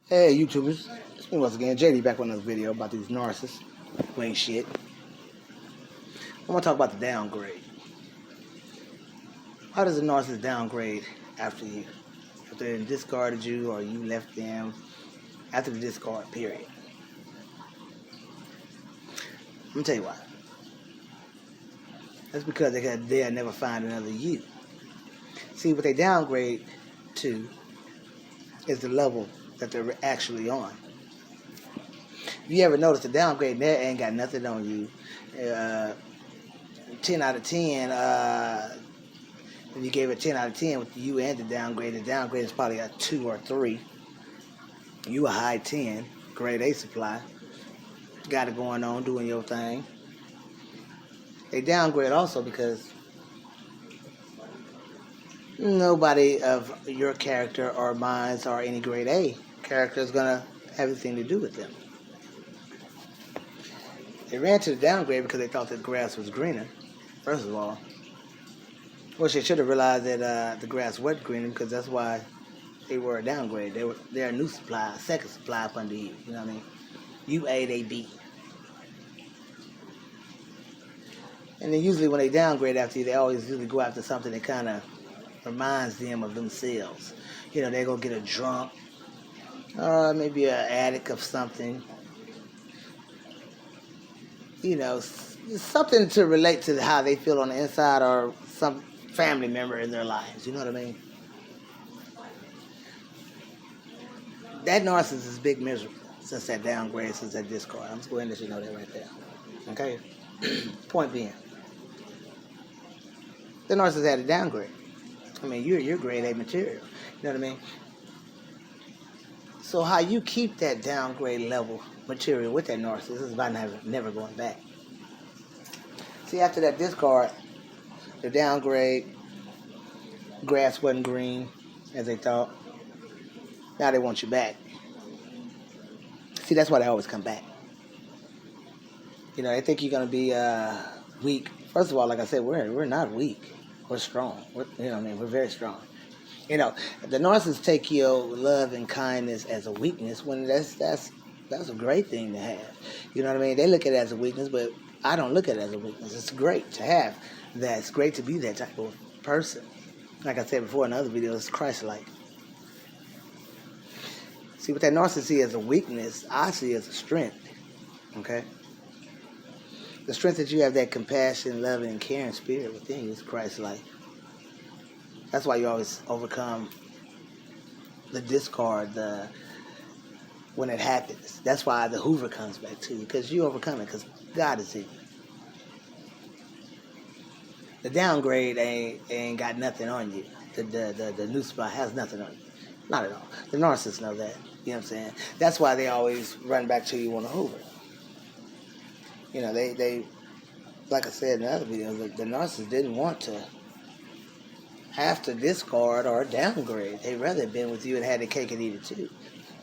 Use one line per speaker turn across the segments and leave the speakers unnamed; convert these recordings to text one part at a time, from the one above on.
Hey YouTubers, it's me once again, JD, back with another video about these narcissists who ain't shit. I want to talk about the downgrade. How does a narcissist downgrade after you? After they discarded you or you left them after the discard period? I'm going to tell you why. That's because they'll never find another you. See, what they downgrade to is the level that they're actually on. If you ever notice the downgrade, they ain't got nothing on you. 10 out of 10, if you gave it 10 out of 10 with you and the downgrade is probably a 2 or 3. You a high 10, grade A supply. Got it going on, doing your thing. They downgrade also because nobody of your character or mine or any grade A character is going to have anything to do with them. They ran to the downgrade because they thought the grass was greener, first of all. Well, they should have realized that the grass wasn't greener because that's why they were a downgrade. They're a new supply, a second supply up under you. You know what I mean? You A, they B. And then usually when they downgrade after you, they always usually go after something that kind of reminds them of themselves. You know, they go get a drunk, or maybe an addict of something. You know, something to relate to how they feel on the inside, or some family member in their lives. You know what I mean? That narcissist is big miserable since that downgrade, since that discard. I'm just going to let you know that right there. Okay? Point being, the narcissist had a downgrade. I mean, you're grade A material. You know what I mean? So how you keep that downgrade level material with that narcissist is by never going back. See, after that discard, the downgrade, grass wasn't green as they thought. Now they want you back. See, that's why they always come back. You know, they think you're going to be weak. First of all, like I said, we're not weak. We're strong. You know what I mean? We're very strong. You know, the narcissists take your love and kindness as a weakness when that's a great thing to have. You know what I mean? They look at it as a weakness, but I don't look at it as a weakness. It's great to have that. It's great to be that type of person. Like I said before in other videos, it's Christ-like. See, what that narcissist see as a weakness, I see as a strength. Okay? The strength that you have, that compassion, loving, and caring spirit within you, is Christ-like. That's why you always overcome the discard when it happens. That's why the Hoover comes back to you, because you overcome it, because God is in you. The downgrade ain't got nothing on you. The new spot has nothing on you. Not at all. The narcissists know that. You know what I'm saying? That's why they always run back to you on the Hoover. You know, they like I said in other videos, the narcissist didn't want to have to discard or downgrade. They'd rather have been with you and had the cake and eat it too.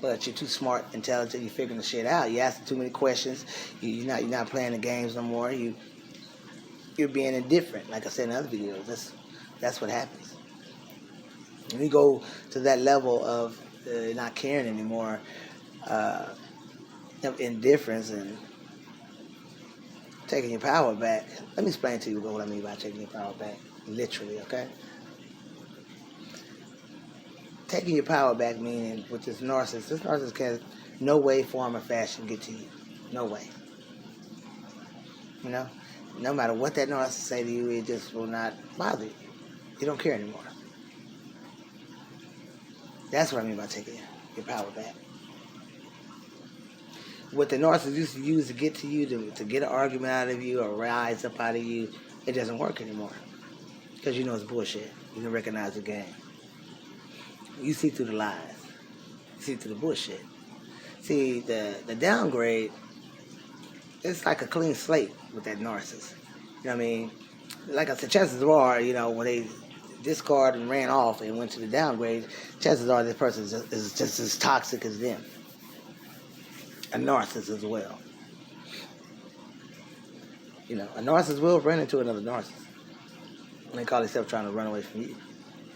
But you're too smart, intelligent, you're figuring the shit out. You're asking too many questions. You're not playing the games no more. You're being indifferent. Like I said in other videos, that's what happens. When you go to that level of not caring anymore, of indifference and taking your power back. Let me explain to you what I mean by taking your power back. Literally, okay? Taking your power back meaning with this narcissist can no way, form, or fashion get to you. No way. You know? No matter what that narcissist say to you, it just will not bother you. You don't care anymore. That's what I mean by taking your power back. What the narcissist used to use to get to you, to get an argument out of you or rise up out of you, it doesn't work anymore. Because you know it's bullshit. You can recognize the game. You see through the lies. You see through the bullshit. See, the downgrade, it's like a clean slate with that narcissist. You know what I mean? Like I said, chances are, you know, when they discard and ran off and went to the downgrade, chances are this person is just as toxic as them. A narcissist as well. You know, a narcissist will run into another narcissist. And they call themselves trying to run away from you.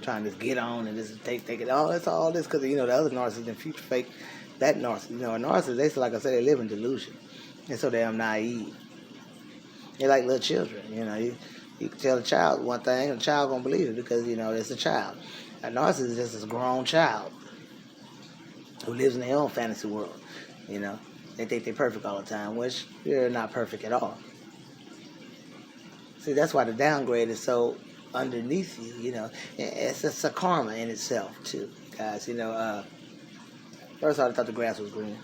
Trying to get on and just take it. Oh, it's all this because, you know, the other narcissist and future fake That narcissist, a narcissist, like I said, they live in delusion. They're so damn naive. They're like little children. You can tell a child one thing, and the child gonna believe it because it's a child. A narcissist is just a grown child who lives in their own fantasy world. You know, they think they're perfect all the time, which you're not perfect at all. See, that's why the downgrade is so underneath you. It's a karma in itself too, guys. First of all, I thought the grass was green.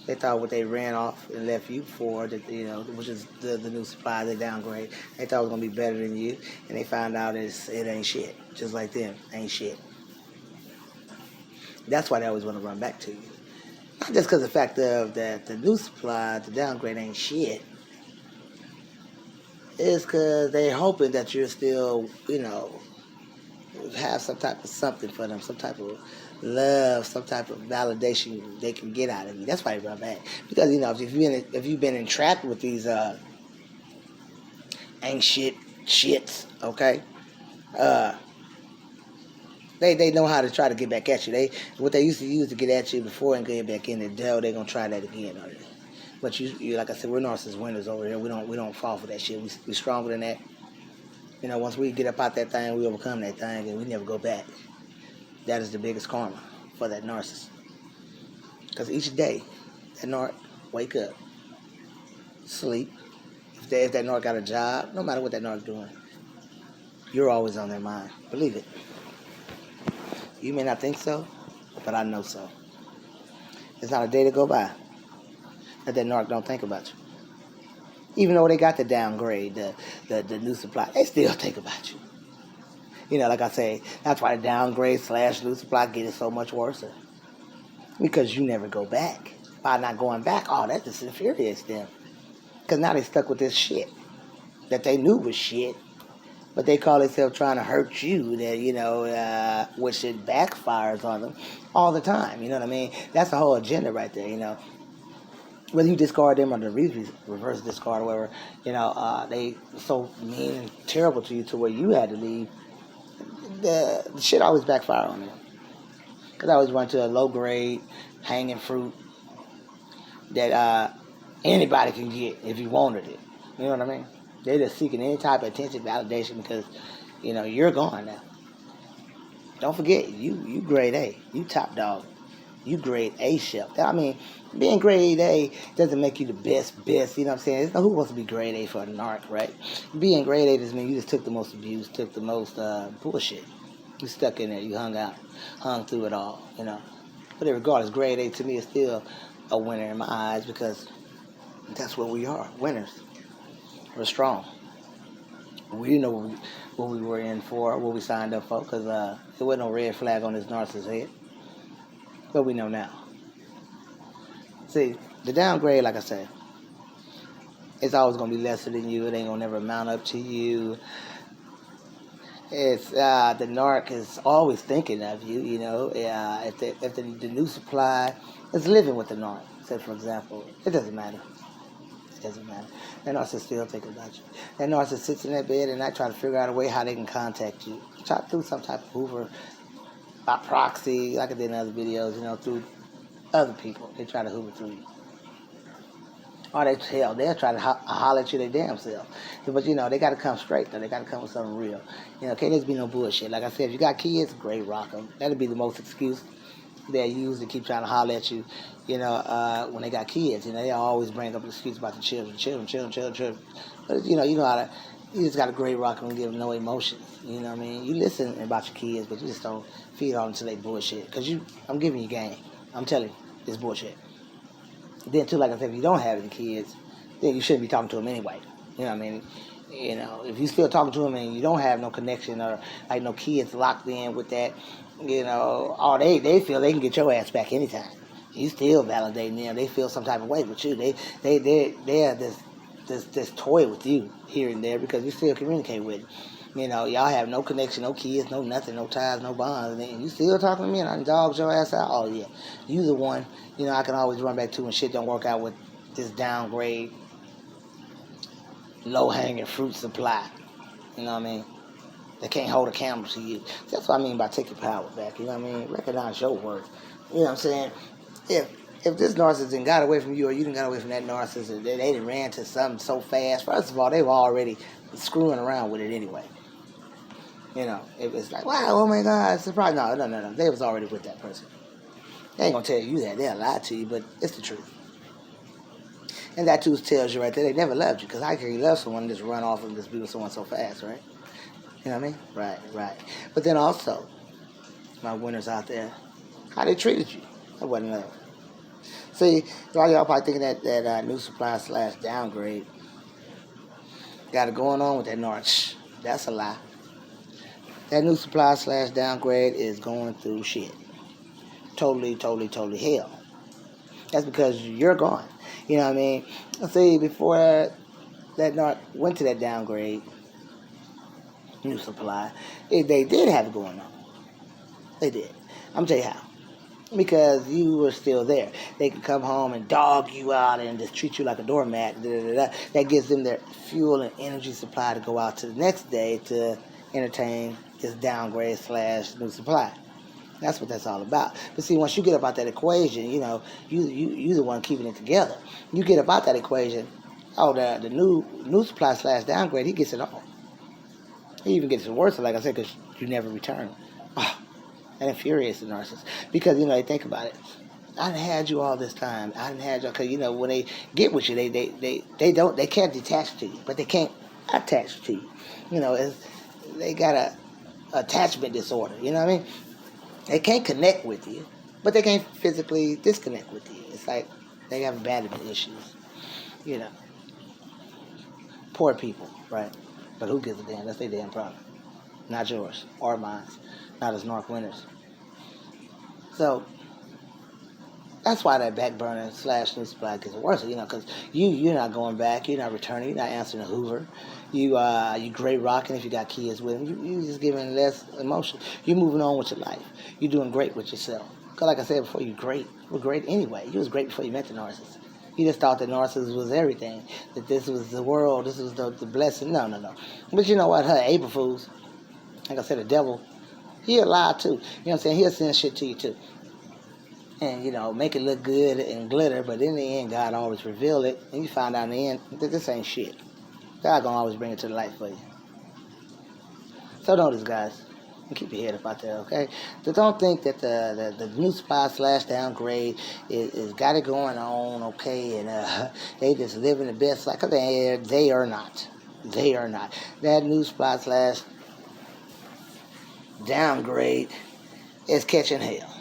They thought what they ran off and left you for, which is the new supply, they downgrade. They thought it was going to be better than you, and they found out it ain't shit. Just like them, ain't shit. That's why they always want to run back to you. Not just because of the fact that the new supply, the downgrade ain't shit. It's because they're hoping that you're still, have some type of something for them, some type of love, some type of validation they can get out of you. That's why they run back. Because if you've been entrapped with these ain't shits, okay? They know how to try to get back at you. What they used to use to get at you before and get back in the devil, they're gonna try that again. But you like I said, we're narcissist winners over here. We don't fall for that shit. We stronger than that. Once we get up out that thing, we overcome that thing, and we never go back. That is the biggest karma for that narcissist. Because each day, that narc wake up, sleep. If that narc got a job, no matter what that narc's doing, you're always on their mind. Believe it. You may not think so, but I know so. There's not a day to go by that narc don't think about you. Even though they got the downgrade, the new supply, they still think about you. Like I say, that's why the downgrade / new supply get it so much worse. Because you never go back. By not going back, that just infuriates them. Because now they stuck with this shit that they knew was shit, but they call themselves trying to hurt you, which it backfires on them all the time. You know what I mean? That's the whole agenda right there, Whether you discard them or the reverse discard or whatever, they so mean and terrible to you to where you had to leave. The shit always backfire on them. Because I always went to a low grade hanging fruit that anybody can get if you wanted it. You know what I mean? They're just seeking any type of attention, validation because, you're gone now. Don't forget, you grade A. You top dog. You grade A shelf. I mean, being grade A doesn't make you the best, you know what I'm saying? Who wants to be grade A for a narc, right? Being grade A doesn't mean you just took the most abuse, took the most bullshit. You stuck in there, you hung through it all, But regardless, grade A to me is still a winner in my eyes because that's what we are, winners. We're strong. We know what we were in for, what we signed up for, because there wasn't no red flag on this narcissist's head. But we know now. See, the downgrade, like I said, it's always going to be lesser than you. It ain't going to never mount up to you. It's the narc is always thinking of you, If the new supply is living with the narc, say for example, it doesn't matter. It doesn't matter. That narcissist still thinking about you. That narcissist sits in that bed and I try to figure out a way how they can contact you. Try through some type of Hoover by proxy, like I did in other videos, through other people. They try to Hoover through you. Or they'll try to holler at you their damn self. But, they got to come straight, though. They got to come with something real. Can't just be no bullshit. Like I said, if you got kids, great, rock them. That'll be the most excuse they use to keep trying to holler at you, when they got kids. They always bring up an excuse about the children. But, you just got to great rock them and give them no emotions. You know what I mean? You listen about your kids, but you just don't feed on until they bullshit. Because I'm giving you game. I'm telling you, it's bullshit. Then, too, like I said, if you don't have any kids, then you shouldn't be talking to them anyway. You know what I mean? If you still talking to them and you don't have no connection or, like, no kids locked in with that, they feel they can get your ass back anytime. You still validating them. They feel some type of way with you. They're this toy with you here and there because you still communicate with them. Y'all have no connection, no kids, no nothing, no ties, no bonds, and you still talking to me and I dogged your ass out? Oh, yeah. You the one, I can always run back to when shit don't work out with this downgrade, low-hanging fruit supply. You know what I mean? They can't hold a camera to you. That's what I mean by take your power back. You know what I mean? Recognize your worth. You know what I'm saying? If if this narcissist done got away from you, or you done got away from that narcissist, or they done ran to something so fast, first of all, they were already screwing around with it anyway. If it's like, wow, oh my God, surprise. No. They was already with that person. They ain't gonna tell you that. They'll lie to you, but it's the truth. And that too tells you right there, they never loved you. Because how can you love someone and just run off and just be with someone so fast, right? You know what I mean? Right. But then also, my winners out there, how they treated you. That wasn't love. See, a lot of y'all probably thinking that new supply / downgrade got it going on with that Narch. That's a lie. That new supply / downgrade is going through shit. Totally hell. That's because you're gone. You know what I mean? See, before that Narc went to that downgrade, new supply, they did have it going on. They did. I'm going to tell you how. Because you were still there. They could come home and dog you out and just treat you like a doormat. That gives them their fuel and energy supply to go out to the next day to entertain this downgrade / new supply. That's what that's all about. But see, once you get about that equation, you the one keeping it together. You get about that equation, the new supply / downgrade, he gets it all. He even gets it worse, like I said, because you never return. Oh, that infuriates the narcissist. Because, they think about it. I done had you all this time. I done had you, because, when they get with you, they can't detach to you, but they can't attach to you. They got a attachment disorder, you know what I mean? They can't connect with you, but they can't physically disconnect with you. It's like they have abandonment issues, Poor people, right? But who gives a damn? That's their damn problem. Not yours or mine. Not as Narc winners. So that's why that back burner / new supply gets worse, because you're not going back, you're not returning, you're not answering the Hoover. You great rocking if you got kids with them. You just giving less emotion. You're moving on with your life. You're doing great with yourself. Because like I said before, you're great. You were great anyway. You was great before you met the narcissist. You just thought that narcissist was everything. That this was the world. This was the blessing. No. But you know what? April Fools, like I said, the devil, he'll lie too. You know what I'm saying? He'll send shit to you too. And, make it look good and glitter. But in the end, God always reveal it. And you find out in the end that this ain't shit. God gonna always bring it to the light for you. So notice, guys, and keep your head up out there, okay? So don't think that the new supply / downgrade is got it going on, okay? And they just living the best life. They are not. They are not. That new supply / downgrade is catching hell.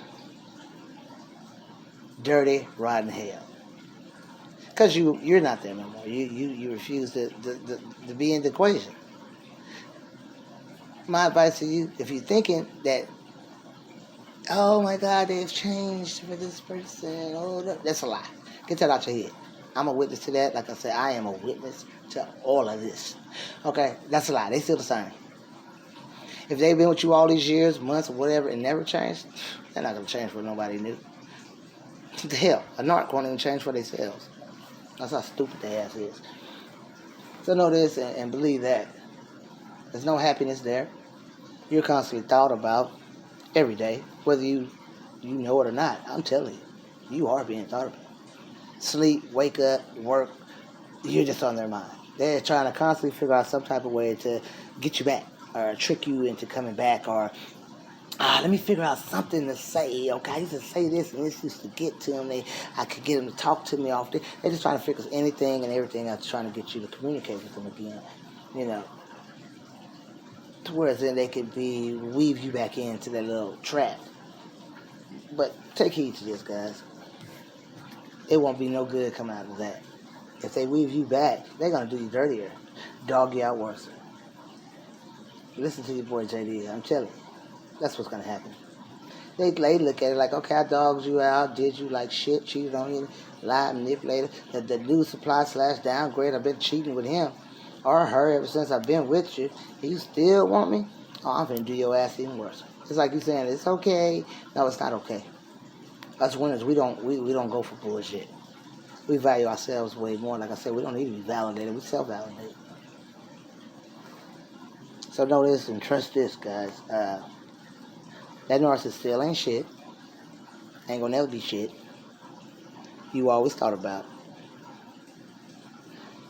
Dirty, rotten hell. Because you're not there no more. You refuse to be in the equation. My advice to you, if you're thinking that, oh my God, they've changed for this person, that's a lie. Get that out your head. I'm a witness to that. Like I said, I am a witness to all of this. Okay? That's a lie. They still the same. If they've been with you all these years, months, or whatever, and never changed, they're not going to change for nobody new. The hell, a narc won't even change for themselves. That's how stupid the ass is. So know this and believe that. There's no happiness there. You're constantly thought about every day, whether you know it or not. I'm telling you, you are being thought about. Sleep, wake up, work, you're just on their mind. They're trying to constantly figure out some type of way to get you back or trick you into coming back or let me figure out something to say. Okay, I used to say this and this used to get to them. I could get them to talk to me off. They're just trying to figure anything and everything out, trying to get you to communicate with them again. Whereas then they could weave you back into that little trap. But take heed to this, guys. It won't be no good coming out of that. If they weave you back, they're gonna do you dirtier, dog you out worse. Listen to your boy JD. I'm telling you. That's what's going to happen. They look at it like, okay, I dogged you out, did you like shit, cheated on you, lied, manipulated. The new supply / downgrade, I've been cheating with him or her ever since I've been with you. And you still want me? Oh, I'm going to do your ass even worse. It's like you saying, it's okay. No, it's not okay. Us winners, we don't go for bullshit. We value ourselves way more. Like I said, we don't need to be validated. We self-validate. So know this and trust this, guys. That narcissist still ain't shit. Ain't gonna never be shit. you always thought about.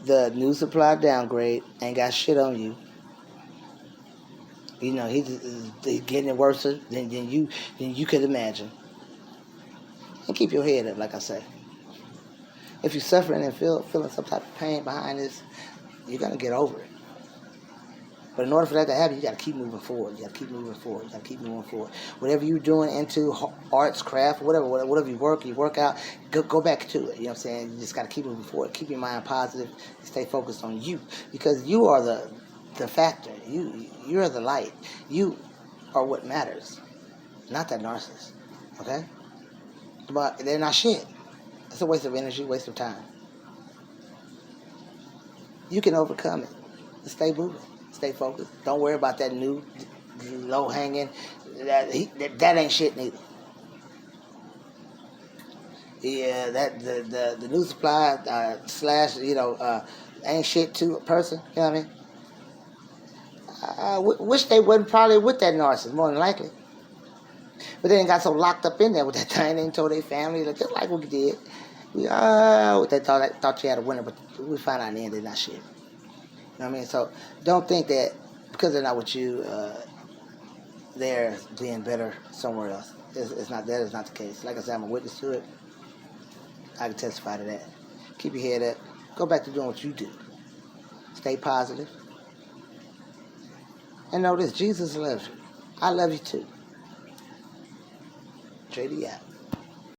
The new supply downgrade ain't got shit on you. You know, he's getting it worse than you could imagine. And keep your head up, like I say. If you're suffering and feeling some type of pain behind this, you're going to get over it. But in order for that to happen, you got to keep moving forward. You got to keep moving forward. You got to keep moving forward. Whatever you're doing into arts, craft, whatever you work out, go back to it. You know what I'm saying? You just got to keep moving forward. Keep your mind positive. Stay focused on you, because you are the factor. You're the light. You are what matters, not that narcissist. Okay? But they're not shit. It's a waste of energy, waste of time. You can overcome it. Stay moving. Stay focused. Don't worry about that new, low hanging. That ain't shit neither. Yeah, that the new supply slash ain't shit to a person. You know what I mean? Wish they wasn't probably with that narcissist, more than likely. But they got so locked up in there with that thing, they told their family, like, just like what we did. They thought you had a winner, but we found out in the end they're not shit. You know what I mean? So don't think that because they're not with you, they're being better somewhere else. It's not. That is not the case. Like I said, I'm a witness to it. I can testify to that. Keep your head up. Go back to doing what you do. Stay positive. And know this: Jesus loves you. I love you too. JD out.